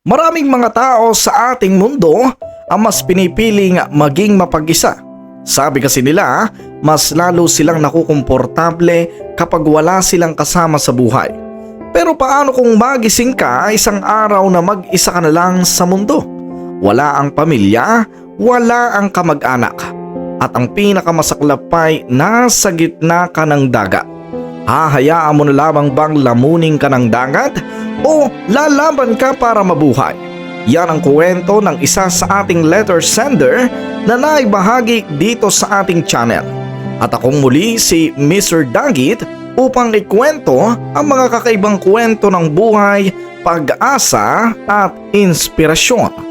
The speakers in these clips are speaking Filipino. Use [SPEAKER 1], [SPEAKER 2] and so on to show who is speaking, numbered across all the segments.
[SPEAKER 1] Maraming mga tao sa ating mundo ang mas pinipiling maging mapag-isa. Sabi kasi nila, mas lalo silang nakukomportable kapag wala silang kasama sa buhay. Pero paano kung magising ka isang araw na mag-isa ka na lang sa mundo? Wala ang pamilya, wala ang kamag-anak. At ang pinakamasaklap ay nasa gitna ka ng dagat. Hahayaan mo na lamang bang lamunin ka ng dagat o lalaban ka para mabuhay? Yan ang kwento ng isa sa ating letter sender na naibahagi dito sa ating channel. At akong muli si Mr. Dagit upang ikwento ang mga kakaibang kwento ng buhay, pag-asa at inspirasyon.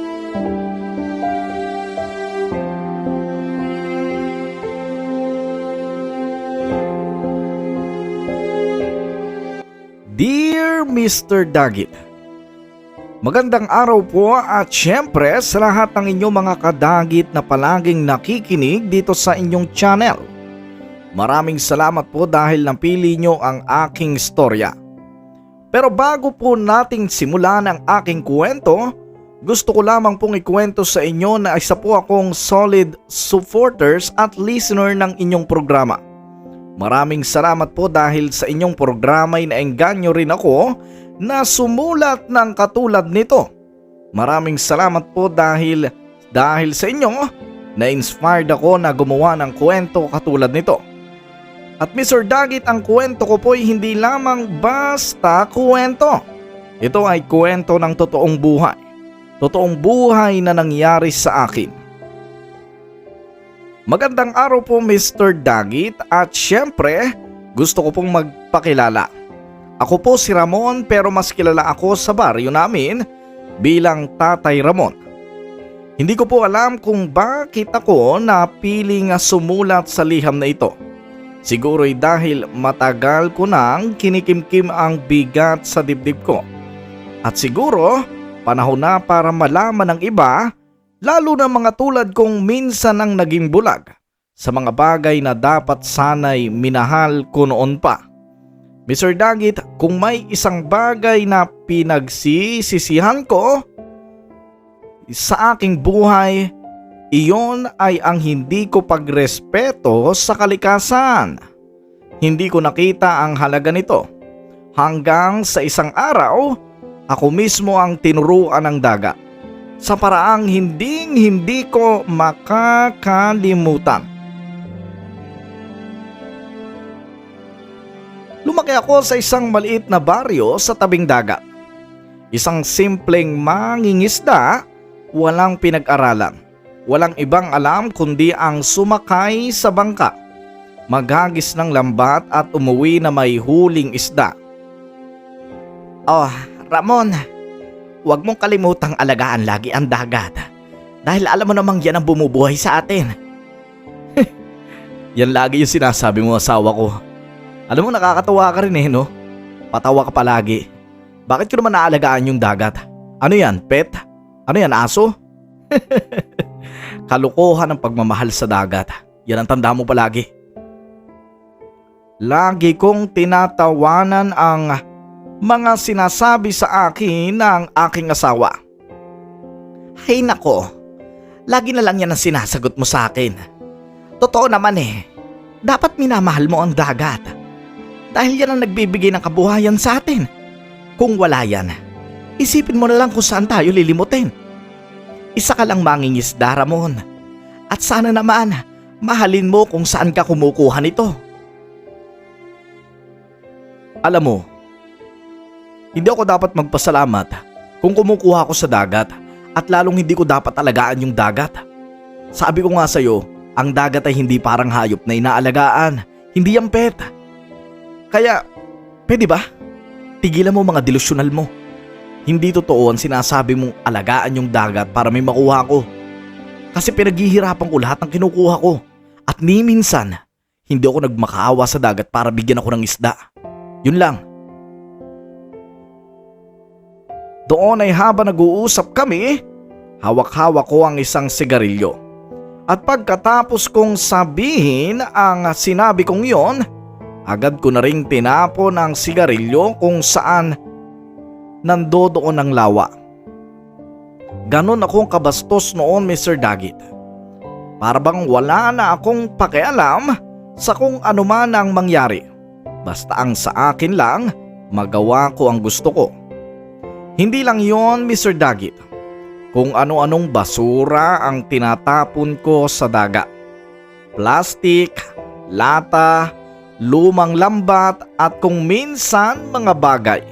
[SPEAKER 1] Dear Mr. Dagit, magandang araw po at syempre sa lahat ng inyong mga kadagit na palaging nakikinig dito sa inyong channel. Maraming salamat po dahil napili nyo ang aking storya. Pero bago po nating simulan ang aking kwento, gusto ko lamang pong ikwento sa inyo na isa po akong solid supporters at listener ng inyong programa. Maraming salamat po dahil sa inyong programa ay naengganyo rin ako na sumulat ng katulad nito. Maraming salamat po dahil sa inyo na-inspired ako na gumawa ng kwento katulad nito. At Mr. Dagit, ang kwento ko po ay hindi lamang basta kwento. Ito ay kwento ng totoong buhay. Totoong buhay na nangyari sa akin. Magandang araw po Mr. Dagit at syempre gusto ko pong magpakilala. Ako po si Ramon pero mas kilala ako sa baryo namin bilang Tatay Ramon. Hindi ko po alam kung bakit ako napiling sumulat sa liham na ito. Siguro'y dahil matagal ko nang kinikimkim ang bigat sa dibdib ko. At siguro panahon na para malaman ng iba, lalo na mga tulad kong minsan ang naging bulag sa mga bagay na dapat sana'y minahal ko noon pa. Mr. Dagit, kung may isang bagay na pinagsisisihan ko sa aking buhay, iyon ay ang hindi ko pagrespeto sa kalikasan. Hindi ko nakita ang halaga nito. Hanggang sa isang araw, ako mismo ang tinuruan ng dagat. Sa paraang hindi ko makakalimutan. Lumaki ako sa isang maliit na baryo sa tabing dagat. Isang simpleng mangingisda, walang pinag-aralan. Walang ibang alam kundi ang sumakay sa bangka, maghagis ng lambat at umuwi na may huling isda. Oh, Ramon, huwag mong kalimutang alagaan lagi ang dagat dahil alam mo namang yan ang bumubuhay sa atin. Yan lagi yung sinasabi mo asawa ko. Alam mo nakakatawa ka rin no? Patawa ka palagi. Bakit ko naman naalagaan yung dagat? Ano yan, pet? Ano yan, aso? Kalukuhan ang pagmamahal sa dagat. Yan ang tanda mo palagi. Lagi kong tinatawanan ang mga sinasabi sa akin ng aking asawa. Hay nako, lagi na lang yan ang sinasagot mo sa akin. Totoo naman dapat minamahal mo ang dagat. Dahil yan ang nagbibigay ng kabuhayan sa atin. Kung wala yan, isipin mo na lang kung saan tayo lilimutin. Isa ka lang mangingisda, Ramon. At sana naman, mahalin mo kung saan ka kumukuha nito. Alam mo, hindi ako dapat magpasalamat kung kumukuha ako sa dagat at lalong hindi ko dapat alagaan yung dagat. Sabi ko nga sa'yo, ang dagat ay hindi parang hayop na inaalagaan, hindi yung pet. Kaya, pwede ba? Tigilan mo mga delusyonal mo. Hindi totoo ang sinasabi mong alagaan yung dagat para may makuha ko. Kasi pinaghihirapan ko lahat ng kinukuha ko. At ni minsan, hindi ako nagmakaawa sa dagat para bigyan ako ng isda. Yun lang. Doon ay habang nag-uusap kami, hawak-hawak ko ang isang sigarilyo. At pagkatapos kong sabihin ang sinabi kong yon, agad ko na ring tinapon ang sigarilyo kung saan nandoon ang lawa. Ganon akong kabastos noon, Mr. Dagit. Para bang wala na akong pakialam sa kung ano man ang mangyari. Basta ang sa akin lang, magawa ko ang gusto ko. Hindi lang yon, Mr. Dagit. Kung ano-anong basura ang tinatapon ko sa dagat. Plastic, lata, lumang lambat at kung minsan mga bagay.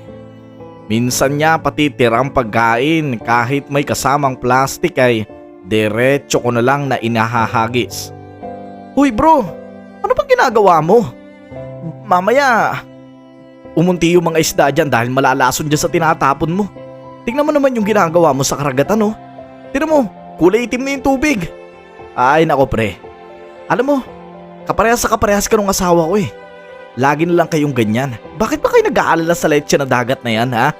[SPEAKER 1] Minsan niya pati tirang pagkain kahit may kasamang plastic ay diretso ko na lang na inahahagis. Uy bro, ano bang ginagawa mo? Mamaya, umunti yung mga isda dyan dahil malalason dyan sa tinatapon mo. Tingnan mo naman yung ginagawa mo sa karagatan, no? Tingnan mo, kulay itim na yung tubig. Ay nako pre, alam mo, kaparehas ka nung asawa ko eh. Lagi na lang kayong ganyan. Bakit ba kayo nag-aalala sa lechya na dagat na yan, ha?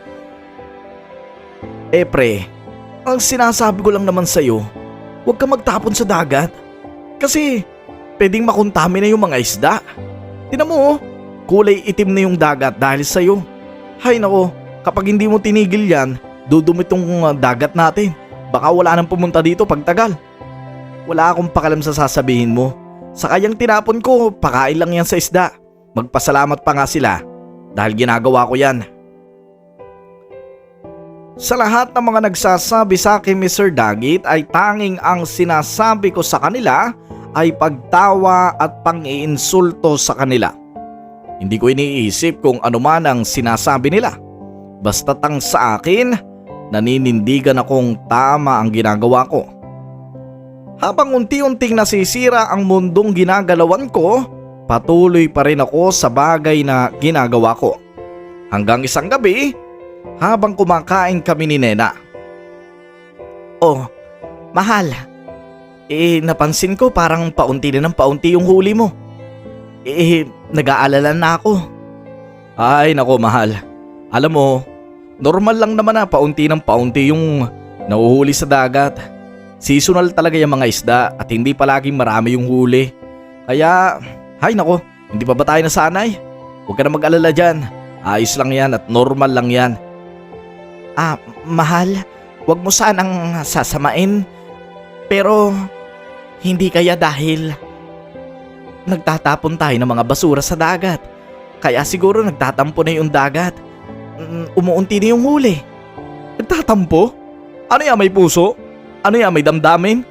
[SPEAKER 1] Eh pre, ang sinasabi ko lang naman sa'yo, huwag ka magtapon sa dagat. Kasi pwedeng makuntami na yung mga isda. Tingnan mo, kulay itim na yung dagat dahil sa'yo. Hay nako, kapag hindi mo tinigil yan, dudumi tong dagat natin. Baka wala nang pumunta dito pagtagal. Wala akong pakialam sa sasabihin mo. Sa kayang tinapon ko, pakain lang yan sa isda. Magpasalamat pa nga sila dahil ginagawa ko yan. Sa lahat ng mga nagsasabi sa akin, Mr. Dagit, ay tanging ang sinasabi ko sa kanila ay pagtawa at pang-iinsulto sa kanila. Hindi ko iniisip kung ano man ang sinasabi nila. Basta't ang sa akin, naninindigan akong tama ang ginagawa ko. Habang unti-unting nasisira ang mundong ginagalawan ko, patuloy pa rin ako sa bagay na ginagawa ko. Hanggang isang gabi, habang kumakain kami ni Nena. Oh, mahal. Napansin ko parang paunti na ng paunti yung huli mo. Nag-aalala na ako. Ay nako mahal. Alam mo, normal lang naman na paunti ng paunti yung nahuhuli sa dagat. Seasonal talaga yung mga isda at hindi palaging marami yung huli. Kaya, hay nako, hindi pa ba tayo nasanay? Huwag ka na mag-alala dyan. Ayos lang yan at normal lang yan. Mahal, huwag mo sanang sasamain. Pero, hindi kaya dahil nagtatapon tayo ng mga basura sa dagat. Kaya siguro nagtatampo na yung dagat. Umuunti na yung huli. Nagtatampo? Ano yan, may puso? Ano yan, may damdamin?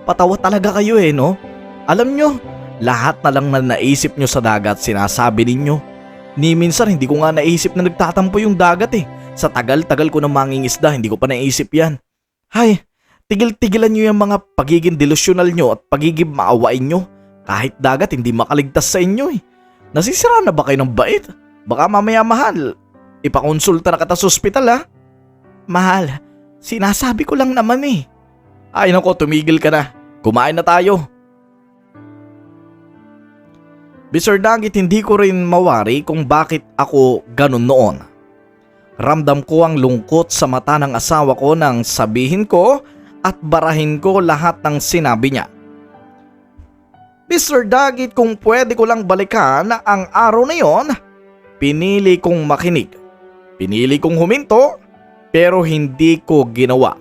[SPEAKER 1] Patawa talaga kayo eh, no? Alam nyo, lahat na lang na naisip nyo sa dagat sinasabi ninyo. Ni minsan hindi ko nga naisip na nagtatampo yung dagat eh. Sa tagal-tagal ko ng mangingisda, hindi ko pa naisip yan. Hay, tigil-tigilan nyo yung mga pagiging delusyonal nyo at pagiging maawain nyo. Kahit dagat hindi makaligtas sa inyo eh. Nasisira na ba kayo ng bait? Baka mamaya mahal, ipakonsulta na kita sa ospital ha? Mahal, sinasabi ko lang naman eh. Ay nako, tumigil ka na. Kumain na tayo. Mr. Dagit, hindi ko rin mawari kung bakit ako ganun noon. Ramdam ko ang lungkot sa mata ng asawa ko nang sabihin ko at barahin ko lahat ng sinabi niya. Mr. Dagit, kung pwede ko lang balikan ang araw na yon, pinili kong makinig. Pinili kong huminto pero hindi ko ginawa.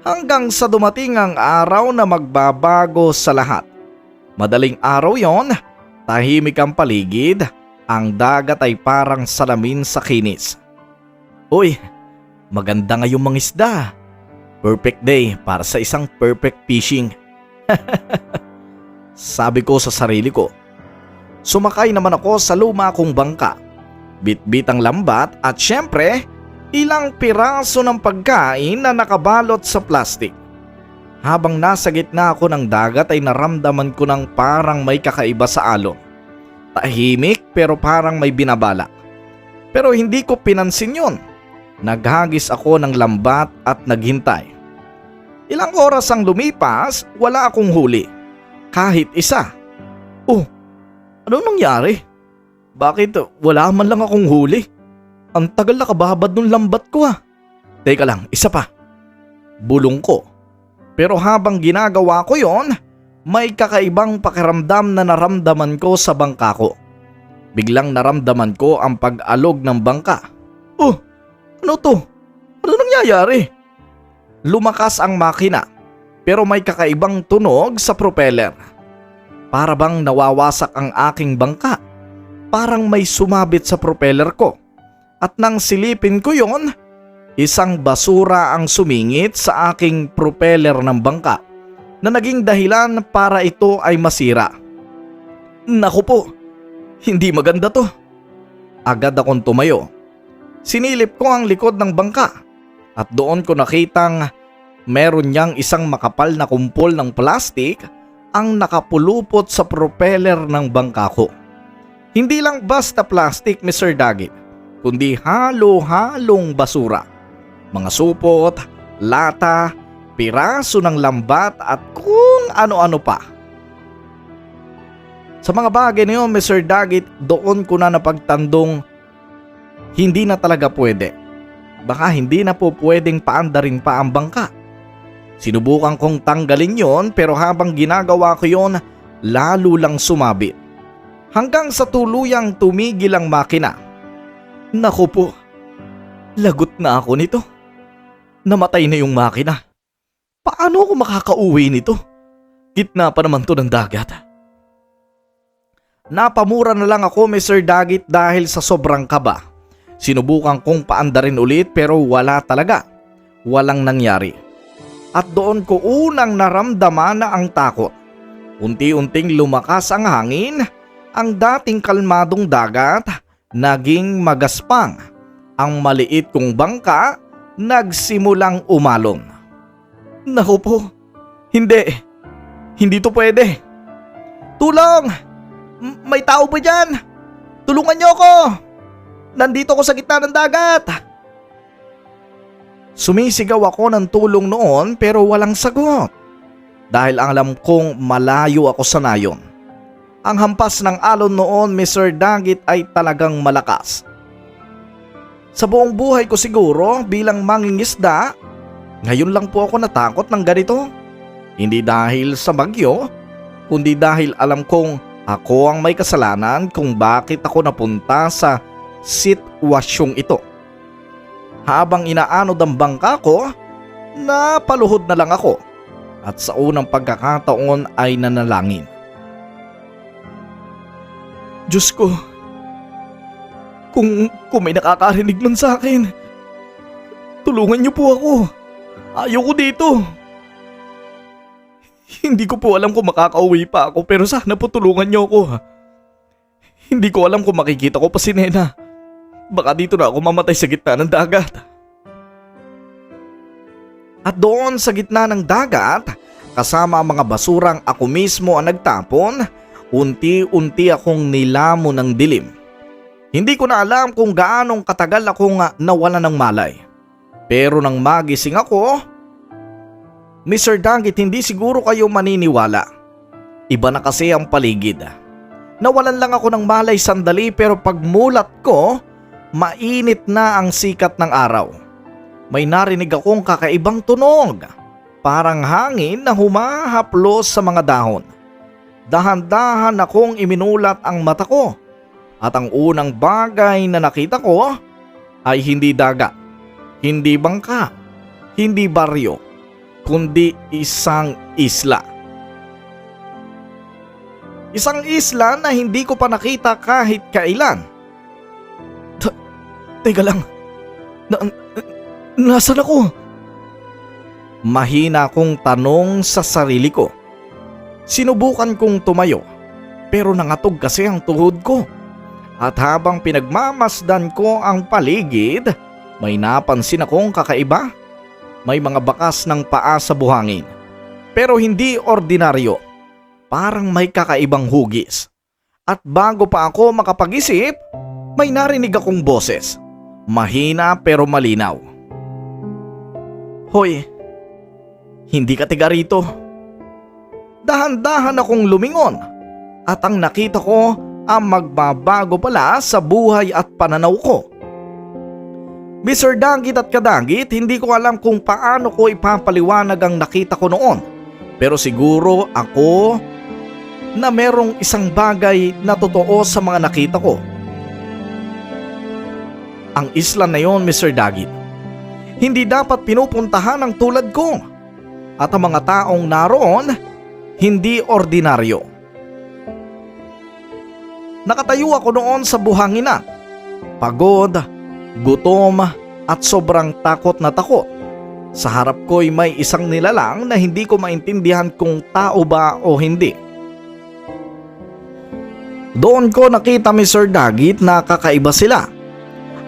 [SPEAKER 1] Hanggang sa dumating ang araw na magbabago sa lahat. Madaling araw yon, tahimik ang paligid, ang dagat ay parang salamin sa kinis. Uy, maganda nga yung mga isda. Perfect day para sa isang perfect fishing. Sabi ko sa sarili ko. Sumakay naman ako sa luma kong bangka. Bit-bit ang lambat at syempre, ilang piraso ng pagkain na nakabalot sa plastic. Habang nasa gitna ako ng dagat ay naramdaman ko ng parang may kakaiba sa alon. Tahimik pero parang may binabalak. Pero hindi ko pinansin yun. Naghagis ako ng lambat at naghintay. Ilang oras ang lumipas, wala akong huli. Kahit isa. Oh, anong nangyari? Bakit wala man lang akong huli? Ang tagal nakababad ng lambat ko ah. Teka lang, isa pa. Bulong ko. Pero habang ginagawa ko yon, may kakaibang pakiramdam na naramdaman ko sa bangka ko. Biglang naramdaman ko ang pag-alog ng bangka. Oh, ano to? Ano nangyayari? Lumakas ang makina pero may kakaibang tunog sa propeller. Para bang nawawasak ang aking bangka. Parang may sumabit sa propeller ko. At nang silipin ko yon, isang basura ang sumingit sa aking propeller ng bangka na naging dahilan para ito ay masira. Naku po, hindi maganda to. Agad akong tumayo. Sinilip ko ang likod ng bangka at doon ko nakitang meron niyang isang makapal na kumpol ng plastik ang nakapulupot sa propeller ng bangka ko. Hindi lang basta plastic, Mr. Dagit, kundi halo-halong basura. Mga supot, lata, piraso ng lambat at kung ano-ano pa. Sa mga bagay na yun, Mr. Dagit, doon ko na napagtandong hindi na talaga pwede. Baka hindi na po pwedeng paandarin pa ang bangka. Sinubukan kong tanggalin yon pero habang ginagawa ko yon, lalo lang sumabit. Hanggang sa tuluyang tumigil ang makina. Naku po, lagot na ako nito. Namatay na yung makina. Paano ako makakauwi nito? Gitna pa naman to ng dagat. Napamura na lang ako, Mr. Dagit, dahil sa sobrang kaba. Sinubukan kong paandarin ulit pero wala talaga. Walang nangyari. At doon ko unang naramdaman na ang takot. Unti-unting lumakas ang hangin, ang dating kalmadong dagat naging magaspang. Ang maliit kong bangka nagsimulang umalon. Naku po, hindi to pwede. Tulong! May tao ba dyan? Tulungan niyo ako! Nandito ako sa gitna ng dagat! Sumisigaw ako ng tulong noon pero walang sagot. Dahil ang alam kong malayo ako sa nayon. Ang hampas ng alon noon, Mr. Dagit, ay talagang malakas. Sa buong buhay ko siguro bilang mangingisda, ngayon lang po ako natakot ng ganito. Hindi dahil sa bagyo, kundi dahil alam kong ako ang may kasalanan kung bakit ako napunta sa sitwasyong ito. Habang inaanod ang bangka ko, napaluhod na lang ako at sa unang pagkakataon ay nanalangin. Diyos ko, kung may nakakarinig man sa akin, tulungan niyo po ako. Ayoko dito. Hindi ko po alam kung makakauwi pa ako pero sana po tulungan niyo ako. Hindi ko alam kung makikita ko pa si Nena. Baka dito na ako mamatay sa gitna ng dagat. At doon sa gitna ng dagat, kasama ang mga basurang ako mismo ang nagtapon, unti-unti akong nilamon ng dilim. Hindi ko na alam kung gaanong katagal akong nawala ng malay. Pero nang magising ako, Mr. Dagit, hindi siguro kayo maniniwala. Iba na kasi ang paligid. Nawalan lang ako ng malay sandali pero pagmulat ko, mainit na ang sikat ng araw. May narinig akong kakaibang tunog. Parang hangin na humahaplos sa mga dahon. Dahan-dahan akong iminulat ang mata ko. At ang unang bagay na nakita ko ay hindi dagat, hindi bangka, hindi baryo, kundi isang isla. Isang isla na hindi ko pa nakita kahit kailan. Teka lang, nasan ako? Mahina kong tanong sa sarili ko. Sinubukan kong tumayo pero nangatog kasi ang tuhod ko. At habang pinagmamasdan ko ang paligid, may napansin akong kakaiba. May mga bakas ng paa sa buhangin. Pero hindi ordinaryo. Parang may kakaibang hugis. At bago pa ako makapag-isip, may narinig akong boses. Mahina pero malinaw. Hoy, hindi ka tiga rito. Dahan-dahan akong lumingon. At ang nakita ko ang magbabago pala sa buhay at pananaw ko. Mr. Dagit at Kadagit, hindi ko alam kung paano ko ipapaliwanag ang nakita ko noon. Pero siguro ako na merong isang bagay na totoo sa mga nakita ko. Ang isla na yon, Mr. Dagit. hindi dapat pinupuntahan ng tulad ko. At ang mga taong naroon, hindi ordinaryo. Nakatayo ako noon sa buhangina. Pagod, gutom at sobrang takot na takot. Sa harap ko'y may isang nilalang na hindi ko maintindihan kung tao ba o hindi. Doon ko nakita Mr. Dagit na kakaiba sila.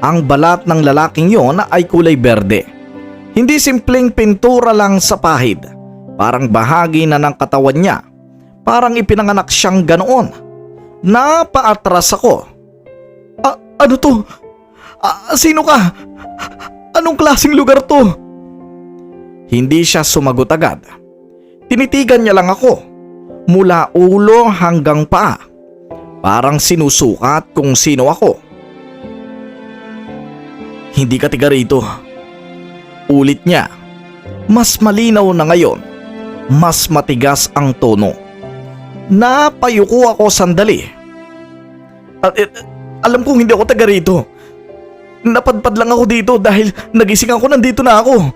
[SPEAKER 1] Ang balat ng lalaking yon ay kulay berde. Hindi simpleng pintura lang sa pahid. Parang bahagi na ng katawan niya. Parang ipinanganak siyang ganoon. Napaatras ako. Ano to? Sino ka? Anong klaseng lugar to? Hindi siya sumagot agad. Tinitigan niya lang ako. Mula ulo hanggang paa. Parang sinusukat kung sino ako. Hindi ka tiga rito. Ulit niya. Mas malinaw na ngayon. Mas matigas ang tono. Napayuko ako sandali. Alam kong hindi ako taga rito. Napadpad lang ako dito dahil nagising ako, nandito na ako.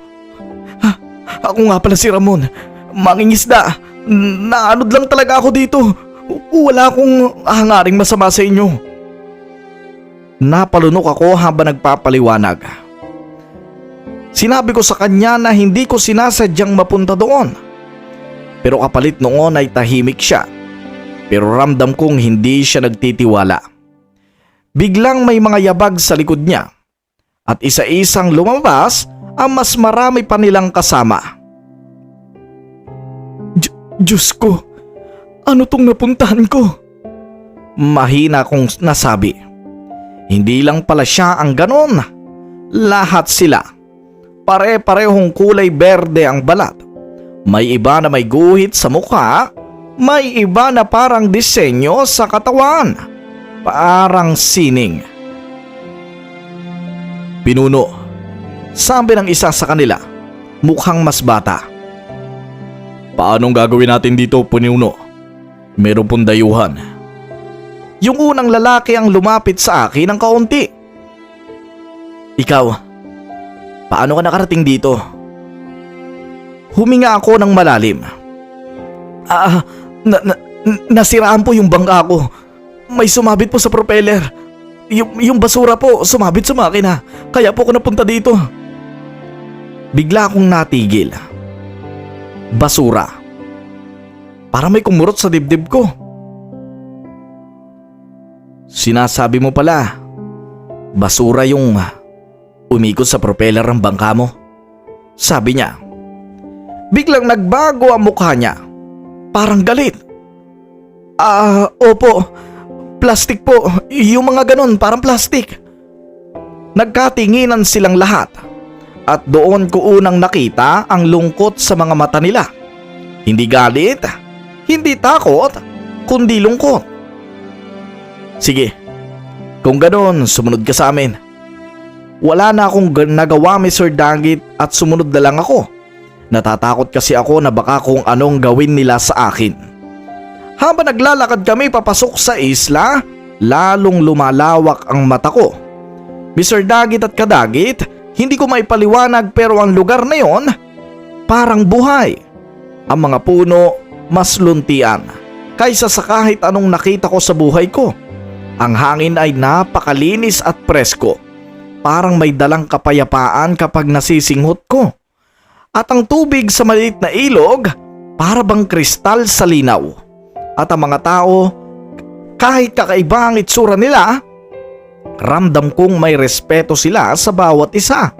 [SPEAKER 1] Ako nga pala si Ramon. Mangingisda. Naanod lang talaga ako dito. Wala akong hangaring masama sa inyo. Napalunok ako habang nagpapaliwanag. Sinabi ko sa kanya na hindi ko sinasadyang mapunta doon. Pero kapalit noon ay tahimik siya. Pero ramdam kong hindi siya nagtitiwala. Biglang may mga yabag sa likod niya. At isa-isang lumabas ang mas marami pa nilang kasama. Diyos ko, ano tong napuntahan ko? Mahina kong nasabi. Hindi lang pala siya ang ganon. Lahat sila. Pare-parehong kulay berde ang balat. May iba na may guhit sa mukha, may iba na parang disenyo sa katawan. Parang sining. Pinuno, sabi ng isa sa kanila, mukhang mas bata. Paanong gagawin natin dito, Pinuno? Meron pong dayuhan. Yung unang lalaki ang lumapit sa akin ng kaunti. Ikaw, paano ka nakarating dito? Huminga ako ng malalim. Nasiraan po yung bangka ko. May sumabit po sa propeller. Yung basura po sumabit sa makina. Kaya po ako napunta dito. Bigla akong natigil. Basura. Para may kumurot sa dibdib ko. Sinasabi mo pala, basura yung umikot sa propeller ng bangka mo? Sabi niya. Biglang nagbago ang mukha niya. Parang galit. Opo. Plastic po. Yung mga ganon, parang plastic. Nagkatinginan silang lahat. At doon ko unang nakita ang lungkot sa mga mata nila. Hindi galit, hindi takot, kundi lungkot. Sige, kung ganon, sumunod ka sa amin. Wala na akong nagawa, Mr. Dagit, at sumunod na lang ako. Natatakot kasi ako na baka kung anong gawin nila sa akin. Habang naglalakad kami papasok sa isla, lalong lumalawak ang mata ko. Mr. Dagit at Kadagit, hindi ko maipaliwanag pero ang lugar na yon parang buhay. Ang mga puno mas luntian kaysa sa kahit anong nakita ko sa buhay ko. Ang hangin ay napakalinis at presko. Parang may dalang kapayapaan kapag nasisinghot ko. At ang tubig sa maliit na ilog para bang kristal sa linaw. At ang mga tao, kahit kakaiba ang itsura nila, ramdam kong may respeto sila sa bawat isa.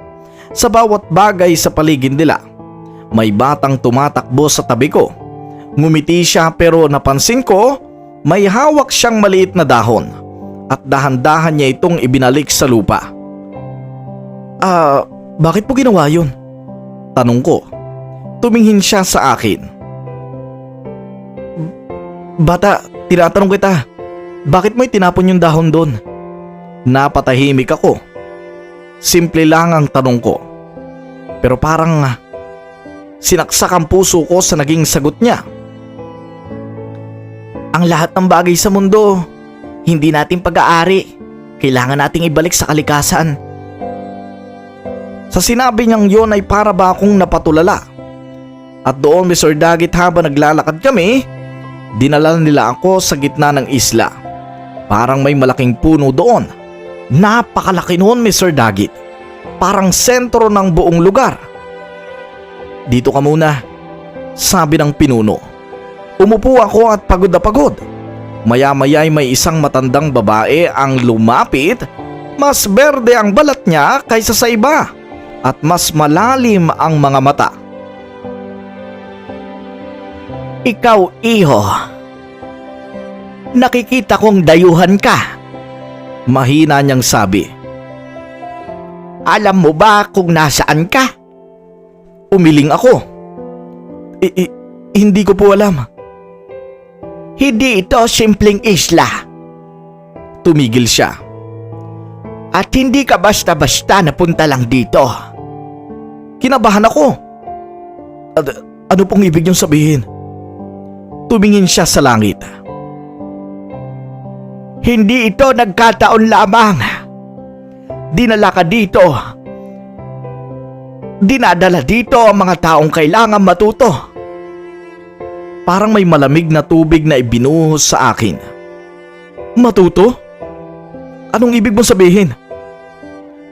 [SPEAKER 1] Sa bawat bagay sa paligid nila. May batang tumatakbo sa tabi ko. Ngumiti siya pero napansin ko may hawak siyang maliit na dahon. At dahan-dahan niya itong ibinalik sa lupa. Bakit po ginawa yun? Tanong ko. Tumingin siya sa akin. Bata, tinatanong kita. Bakit mo itinapon yung dahon doon? Napatahimik ako. Simple lang ang tanong ko. Pero parang sinaksak ang puso ko sa naging sagot niya. Ang lahat ng bagay sa mundo, hindi natin pag-aari. Kailangan nating ibalik sa kalikasan. Sa sinabi niyang yon ay para ba akong napatulala. At doon, Mr. Dagit, habang naglalakad kami, dinala nila ako sa gitna ng isla. Parang may malaking puno doon. Napakalaki noon, Mr. Dagit. Parang sentro ng buong lugar. Dito ka muna, sabi ng pinuno. Umupo ako at pagod na pagod. Maya-maya ay may isang matandang babae ang lumapit. Mas berde ang balat niya kaysa sa iba at mas malalim ang mga mata. Ikaw, iho. Nakikita kong dayuhan ka. Mahina niyang sabi. Alam mo ba kung nasaan ka? Umiling ako. Hindi ko po alam. Hindi ito simpleng isla. Tumigil siya. At hindi ka basta-basta napunta lang dito. Kinabahan ako. Ano pong ibig niyong sabihin? Tumingin siya sa langit. Hindi ito nagkataon lamang. Dinala ka dito. Dinadala dito ang mga taong kailangan matuto. Parang may malamig na tubig na ibinuhos sa akin. Matuto? Anong ibig mong sabihin?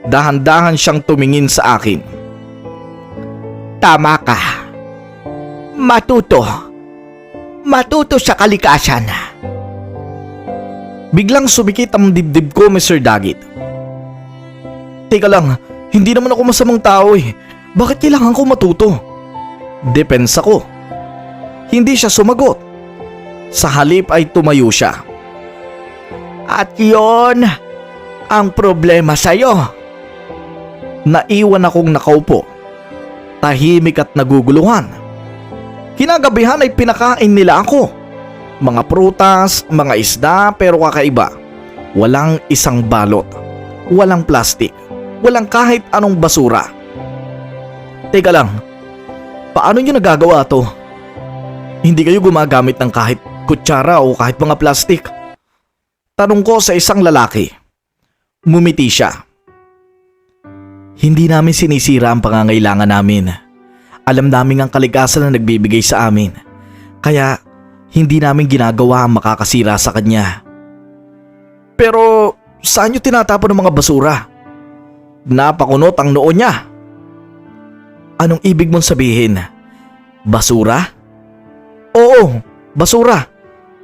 [SPEAKER 1] Dahan-dahan siyang tumingin sa akin. Tama ka. Matuto. Matuto sa kalikasan. Biglang sumikit ang dibdib ko, Mr. Dagit. Teka lang, hindi naman ako masamang tao eh. Bakit kailangan ko matuto? Depensa ko. Hindi siya sumagot. Sa halip ay tumayo siya. At yon ang problema sa'yo. Naiwan akong nakaupo. Tahimik at naguguluhan. Kinagabihan ay pinakain nila ako. Mga prutas, mga isda pero kakaiba. Walang isang balot. Walang plastik. Walang kahit anong basura. Teka lang, paano nyo nagagawa to? Hindi kayo gumagamit ng kahit kutsara o kahit mga plastik? Tanong ko sa isang lalaki. Mumiti siya. Hindi namin sinisira ang pangangailangan namin. Alam namin ang kalikasan na nagbibigay sa amin. Kaya hindi namin ginagawa ang makakasira sa kanya. Pero saan nyo tinatapon ng mga basura? Napakunot ang noo niya. Anong ibig mong sabihin? Basura? Oo, basura.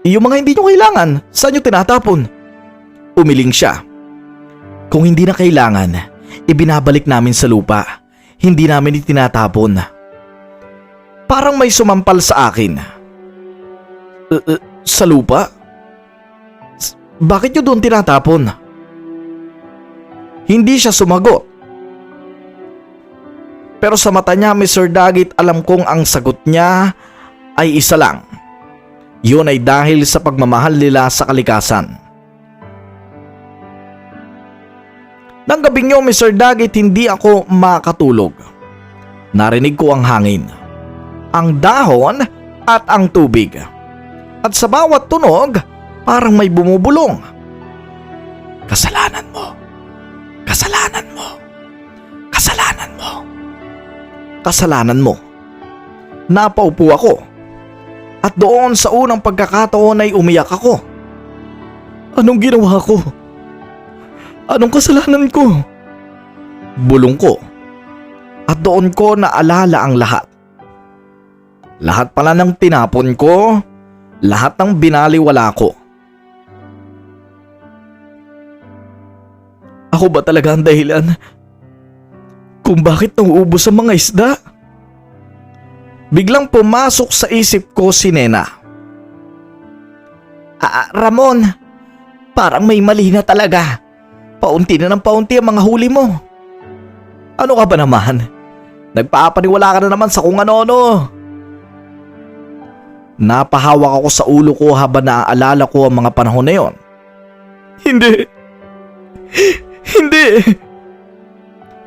[SPEAKER 1] Yung mga hindi nyo kailangan, saan nyo tinatapon? Umiling siya. Kung hindi na kailangan, ibinabalik namin sa lupa. Hindi namin itinatapon. Parang may sumampal sa akin. Sa lupa? Bakit nyo doon tinatapon? Hindi siya sumagot. Pero sa mata niya, Mr. Dagit, alam kong ang sagot niya ay isa lang. Yun ay dahil sa pagmamahal nila sa kalikasan. Nang gabing yun, Mr. Dagit, hindi ako makatulog. Narinig ko ang hangin, ang dahon at ang tubig. At sa bawat tunog, parang may bumubulong. Kasalanan mo. Kasalanan mo. Kasalanan mo. Kasalanan mo. Napaupo ako. At doon sa unang pagkakataon ay umiyak ako. Anong ginawa ko? Anong kasalanan ko? Bulong ko. At doon ko naalala ang lahat. Lahat pala ng tinapon ko, lahat ng binaliwala ko. Ako ba talaga ang dahilan kung bakit nauubos ang mga isda? Biglang pumasok sa isip ko si Nena. Ramon, parang may mali na talaga. Paunti na ng paunti ang mga huli mo. Ano ka ba naman? Nagpapaniwala ka na naman sa kung ano-ano. Napahawak ako sa ulo ko habang naaalala ko ang mga panahon na yon. Hindi.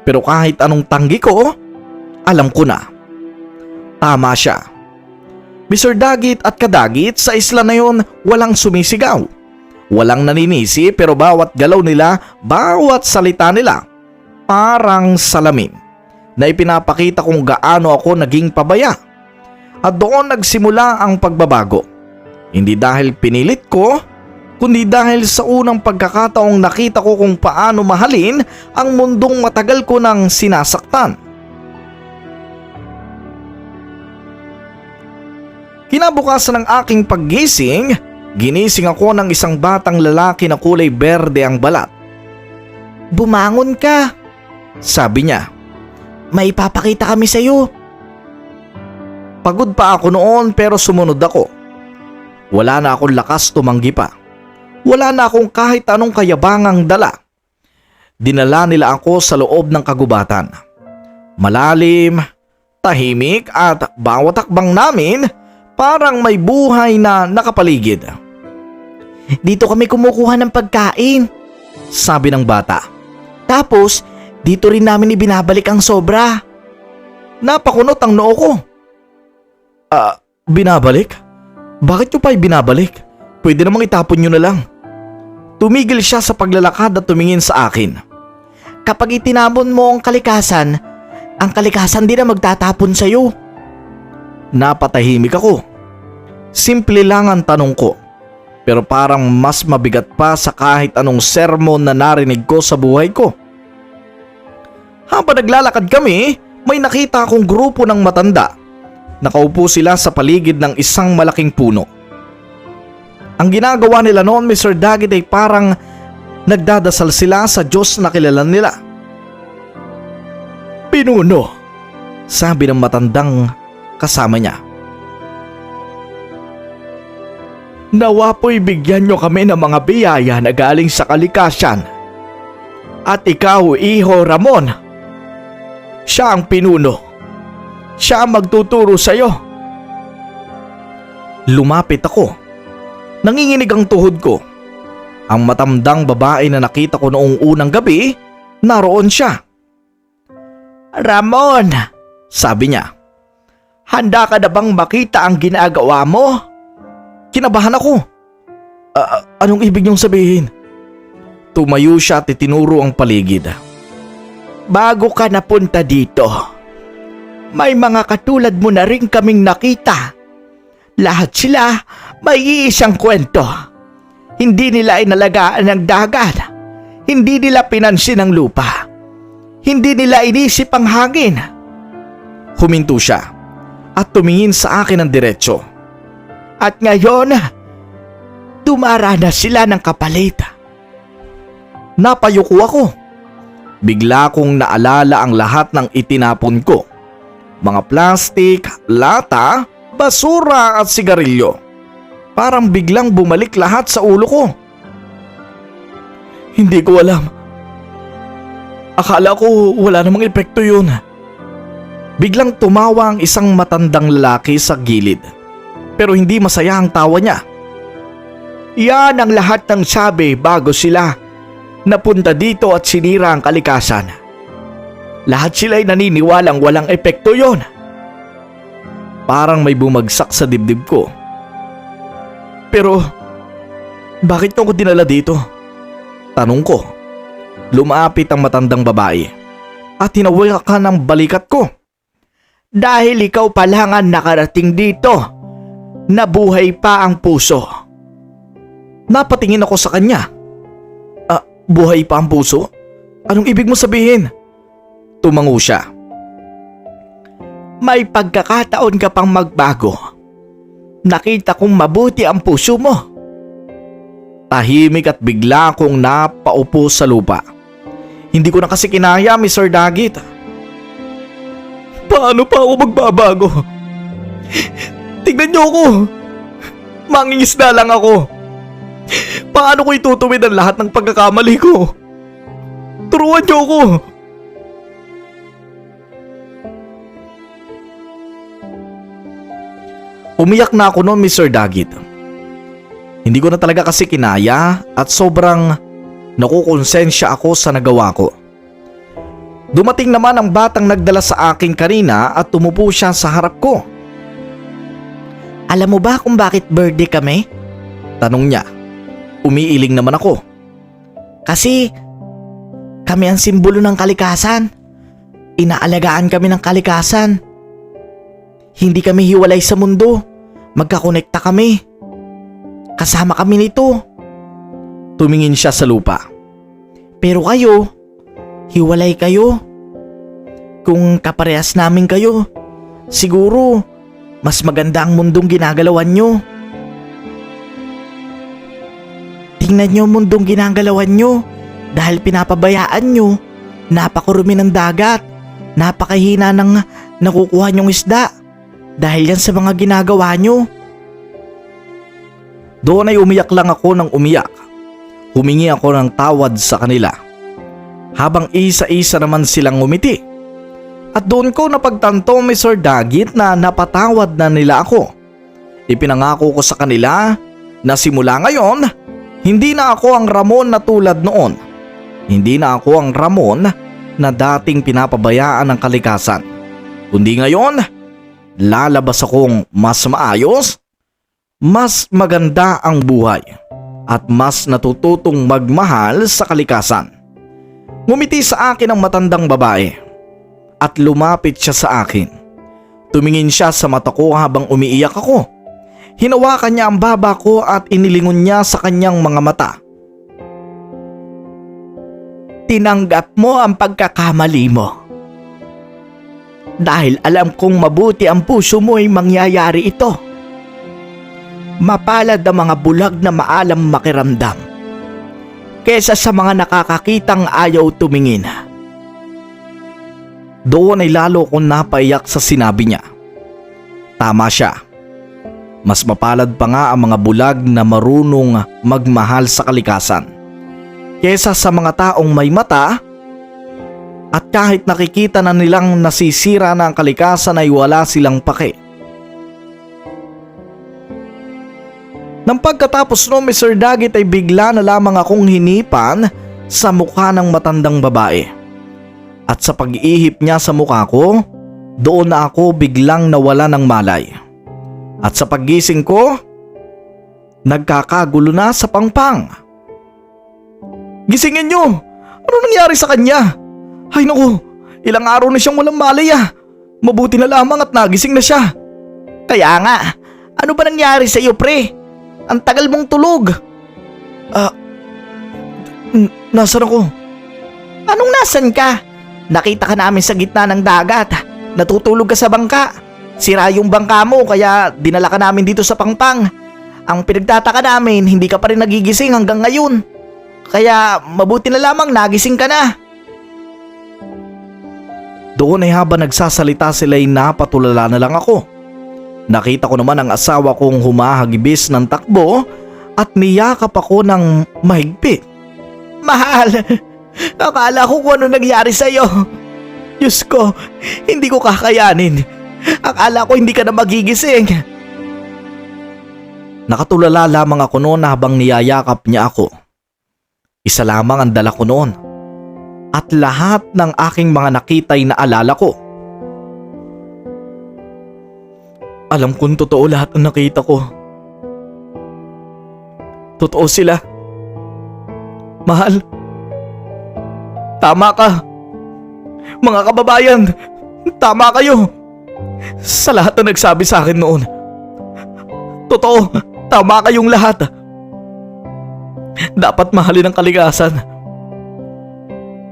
[SPEAKER 1] Pero kahit anong tanggi ko, alam ko na. Tama siya. Mr. Dagit at Kadagit, sa isla na yon walang sumisigaw. Walang naninisi pero bawat galaw nila, bawat salita nila, parang salamin. na ipinapakita kung gaano ako naging pabaya. At doon nagsimula ang pagbabago. Hindi dahil pinilit ko, kundi dahil sa unang pagkakataong nakita ko kung paano mahalin ang mundong matagal ko nang sinasaktan. Kinabukasan ng aking paggising, ginising ako ng isang batang lalaki na kulay berde ang balat. "Bumangon ka," sabi niya. "May ipapakita kami sa iyo." Pagod pa ako noon pero sumunod ako. Wala na akong lakas tumanggi pa. Wala na akong kahit anong kayabangang dala. Dinala nila ako sa loob ng kagubatan. Malalim, tahimik at bawat takbang namin parang may buhay na nakapaligid. "Dito kami kumukuha ng pagkain," sabi ng bata. "Tapos dito rin namin ibinabalik ang sobra." Napakunot ang noo ko. Binabalik? Bakit nyo pa ibinabalik? Pwede namang itapon nyo na lang." Tumigil siya sa paglalakad at tumingin sa akin. "Kapag itinapon mo ang kalikasan din ang magtatapon sa iyo." Napatahimik ako. Simple lang ang tanong ko. Pero parang mas mabigat pa sa kahit anong sermon na narinig ko sa buhay ko. Habang naglalakad kami, may nakita akong grupo ng matanda. Nakaupo sila sa paligid ng isang malaking puno. Ang ginagawa nila noon, Mr. Dagit, ay parang nagdadasal sila sa Diyos na kilala nila. "Pinuno," sabi ng matandang kasama niya. "Nawa po'y bigyan nyo kami ng mga biyaya na galing sa kalikasan. At ikaw, Iho Ramon, siya ang pinuno. Siya ang magtuturo sa iyo." Lumapit ako. Nanginginig ang tuhod ko. Ang matandang babae na nakita ko noong unang gabi, naroon siya. "Ramon," sabi niya, "handa ka na bang makita ang ginagawa mo?" Kinabahan ako. Anong ibig niyong sabihin?" Tumayo siya at itinuro ang paligid. "Bago ka napunta dito, may mga katulad mo na rin kaming nakita. Lahat sila may iisang kwento. Hindi nila inalagaan ng dagat. Hindi nila pinansin ang lupa. Hindi nila inisip ang hangin." Huminto siya at tumingin sa akin ng diretso. "At ngayon, dumaranas sila ng kapalit." Napayuko ako. Bigla kong naalala ang lahat ng itinapon ko. Mga plastik, lata, basura at sigarilyo. Parang biglang bumalik lahat sa ulo ko. Hindi ko alam. Akala ko wala namang epekto yun. Biglang tumawa ang isang matandang lalaki sa gilid. Pero hindi masaya ang tawa niya. "Yan ang lahat ng sabi bago sila napunta dito at sinira ang kalikasan. Lahat sila'y naniniwalang walang epekto yon." Parang may bumagsak sa dibdib ko. "Pero bakit niyo ko dinala dito?" tanong ko. Lumapit ang matandang babae at hinawakan ang balikat ko. "Dahil ikaw pa lang ang nakarating dito, nabuhay pa ang puso." Napatingin ako sa kanya. Buhay pa ang puso? Anong ibig mo sabihin?" Tumango siya. "May pagkakataon ka pang magbago. Nakita kong mabuti ang puso mo." Tahimik at bigla akong napaupo sa lupa. Hindi ko na kasi kinaya, Mr. Dagit. Paano pa ako magbabago? Tignan niyo ako. Mangingisda lang ako. Paano ko itutuwid ang lahat ng pagkakamali ko? Turuan niyo ako. Umiyak na ako noon, Mr. Dagit. Hindi ko na talaga kasi kinaya at sobrang nakukonsensya ako sa nagawa ko. Dumating naman ang batang nagdala sa akin kanina at tumupo siya sa harap ko. "Alam mo ba kung bakit birthday kami?" tanong niya. Umiiling naman ako. "Kasi kami ang simbolo ng kalikasan.
[SPEAKER 2] Inaalagaan kami ng kalikasan. Hindi kami hiwalay sa mundo. Magkakonekta kami. Kasama kami nito.
[SPEAKER 1] Tumingin siya sa lupa.
[SPEAKER 2] Pero kayo, hiwalay kayo. Kung kaparehas namin kayo, siguro mas maganda ang mundong ginagalawan nyo. Tingnan nyo ang mundong ginagalawan nyo dahil pinapabayaan nyo. Napakarumi ng dagat. Napakahina ng nakukuha nyong isda dahil yan sa mga ginagawa nyo.
[SPEAKER 1] Doon ay umiyak lang ako ng umiyak. Humingi ako ng tawad sa kanila. Habang isa-isa naman silang ngumiti. At doon ko napagtanto, Mr. Dagit, na napatawad na nila ako. Ipinangako ko sa kanila na simula ngayon, hindi na ako ang Ramon na tulad noon. Hindi na ako ang Ramon na dating pinapabayaan ng kalikasan. Kundi ngayon, lalabas akong mas maayos, mas maganda ang buhay, at mas natututong magmahal sa kalikasan. Ngumiti sa akin ang matandang babae at lumapit siya sa akin. Tumingin siya sa mata ko habang umiiyak ako. Hinawakan niya ang baba ko at inilingon niya sa kanyang mga mata.
[SPEAKER 2] Tinanggap mo ang pagkakamali mo. Dahil alam kong mabuti ang puso mo ay mangyayari ito. Mapalad ang mga bulag na maalam makiramdam kesa sa mga nakakakitang ayaw tumingin.
[SPEAKER 1] Doon ay lalo kong napaiyak sa sinabi niya. Tama siya. Mas mapalad pa nga ang mga bulag na marunong magmahal sa kalikasan kesa sa mga taong may mata at kahit nakikita na nilang nasisira na ang kalikasan ay wala silang pake. Nang pagkatapos no, Mr. Dagit, ay bigla na lamang akong hinipan sa mukha ng matandang babae. At sa pag-iihip niya sa mukha ko, doon na ako biglang nawala ng malay. At sa paggising ko, nagkakagulo na sa pangpang. Gisingin niyo! Ano nangyari sa kanya? Ay naku, ilang araw na siyang walang malay ah. Mabuti na lamang at nagising na siya.
[SPEAKER 2] Kaya nga, ano ba nangyari sa iyo, pre? Ang tagal mong tulog.
[SPEAKER 1] Nasaan ako?
[SPEAKER 2] Anong nasan ka? Nakita ka namin sa gitna ng dagat. Natutulog ka sa bangka. Sira yung bangka mo kaya dinala ka namin dito sa pangpang. Ang pinagtataka namin, hindi ka pa rin nagigising hanggang ngayon. Kaya mabuti na lamang nagising ka na.
[SPEAKER 1] Doon ay habang nagsasalita sila ay napatulala na lang ako. Nakita ko naman ang asawa kong humahagibis ng takbo at niyakap ako ng mahigpit.
[SPEAKER 2] Mahal, akala ko kung ano nangyari sa'yo. Diyos ko, hindi ko kakayanin. Akala ko hindi ka na magigising.
[SPEAKER 1] Nakatulala lamang ako noon habang niyayakap niya ako. Isa lamang ang dala ko noon at lahat ng aking mga nakita'y naalala ko. Alam kong totoo lahat ang nakita ko. Totoo sila. Mahal, tama ka. Mga kababayan, tama kayo. Sa lahat na nagsabi sa akin noon. Totoo, tama kayong lahat. Dapat mahalin ang kalikasan.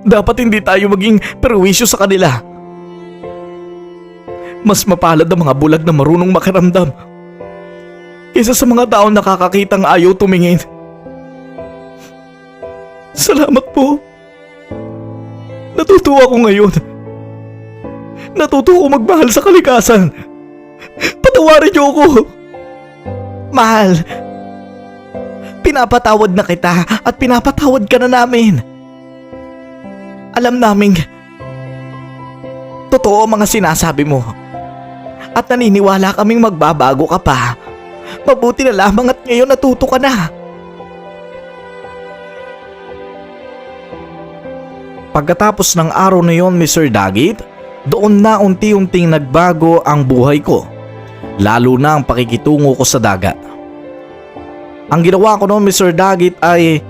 [SPEAKER 1] Dapat hindi tayo maging perwisyo sa kanila. Mas mapalad ang mga bulag na marunong makiramdam kaysa sa mga taong nakakakitang ayaw tumingin. Salamat po. Natutuwa ko ngayon. Natutuwa ko magmahal sa kalikasan. Patawarin niyo ako.
[SPEAKER 2] Mahal, pinapatawad na kita at pinapatawad ka na namin. Alam naming totoo ang mga sinasabi mo at naniniwala kaming magbabago ka pa. Mabuti na lamang at ngayon natuto ka na.
[SPEAKER 1] Pagkatapos ng araw na yon, Mr. Dagit, doon na unti-unting nagbago ang buhay ko. Lalo na ang pakikitungo ko sa dagat. Ang ginawa ko noon, Mr. Dagit, ay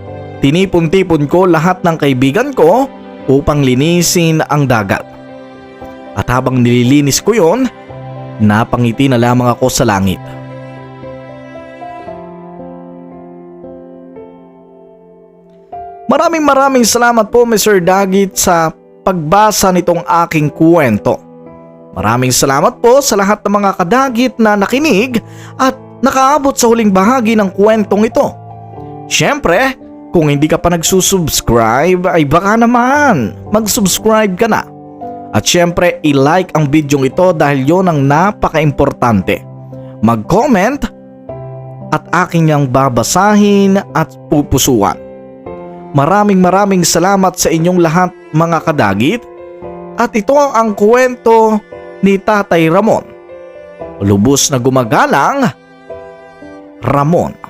[SPEAKER 1] tinipon-tipon ko lahat ng kaibigan ko upang linisin ang dagat. At habang nililinis ko yon, napangiti na lamang ako sa langit. Maraming salamat po Mr. Dagit sa pagbasa nitong aking kwento. Maraming salamat po sa lahat ng mga kadagit na nakinig at nakaabot sa huling bahagi ng kwentong ito. Siyempre, kung hindi ka pa nagsusubscribe ay baka naman mag-subscribe ka na. At siyempre, i-like ang video ito dahil yon ang napaka-importante. Mag-comment at aking niyang babasahin at pupusuan. Maraming salamat sa inyong lahat mga kadagit. At ito ang kwento ni Tatay Ramon. Lubos na gumagalang, Ramon.